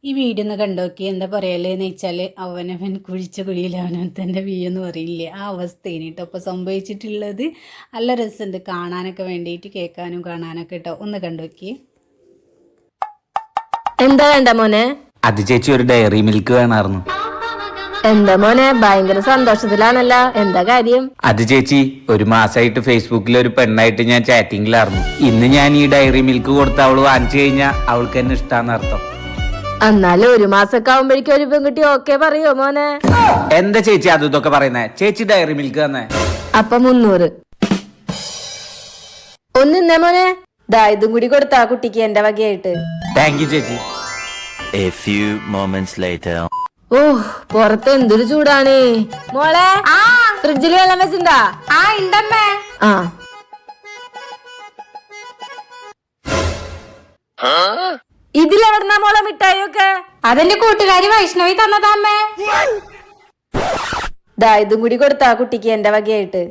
ഈ വീഡിയോ ഒന്ന് കണ്ടോക്കി എന്താ പറയല്ലേന്ന് വെച്ചാൽ അവനവൻ കുഴിച്ച കുഴിയിൽ അവനവൻ തന്നെ വീഴെന്ന് പറയില്ലേ ആ അവസ്ഥയാണ് കേട്ടോ അപ്പോൾ സംഭവിച്ചിട്ടുള്ളത്. നല്ല രസമുണ്ട് കാണാനൊക്കെ വേണ്ടിയിട്ട്, കേൾക്കാനും കാണാനൊക്കെ കേട്ടോ. ഒന്ന് കണ്ടോക്കി. എന്താ വേണ്ട മോനെ? അത് ചേച്ചി ഒരു ഡയറി മിൽക്ക് വേണമായിരുന്നു. എന്താ മോനെ ഭയങ്കര സന്തോഷത്തിലാണല്ലോ, എന്താ കാര്യം? അത് ചേച്ചി ഒരു മാസമായിട്ട് ഫേസ്ബുക്കിൽ ഒരു പെണ്ണായിട്ട് ഞാൻ ചാറ്റിങ്ങിലായിരുന്നു. ഇന്ന് ഞാൻ ഈ ഡയറി മിൽക്ക് കൊടുത്ത് അവള് വാങ്ങിച്ചു കഴിഞ്ഞാൽ അവൾക്ക് എന്നെ ഇഷ്ടാന്ന് അർത്ഥം. എന്നാലും ഒരു മാസൊക്കെ ആവുമ്പോഴേക്കും ഒരു പെൺകുട്ടി ഓക്കെ പറയോ മോനെ? എന്താ ചേച്ചി അത് ഇതൊക്കെ പറയുന്നേ? ചേച്ചി ഡയറി മിൽക്ക് തന്നെ. അപ്പൊ 300 ഒന്നിന്നേ മോനെ, ദാ ഇതും കൂടി കൊടുത്താ കുട്ടിക്ക് എന്റെ വകയായിട്ട്. താങ്ക് യു ചേച്ചി. A few moments later. ഓ പുറത്ത് എന്തൊരു ചൂടാണ് മോളെ. ഫ്രിഡ്ജിൽ വെള്ളം വെച്ചിണ്ടാ? ഉണ്ടമ്മേ. ആ ഇതിലെവിടുന്നാ മോളെ മിഠായിയൊക്കെ? അതെന്റെ കൂട്ടുകാരി വൈഷ്ണവി തന്നതാമ്മേ. ദാ ഇതും കൂടി കൊടുത്താ കുട്ടിക്ക് എന്റെ വകയായിട്ട്.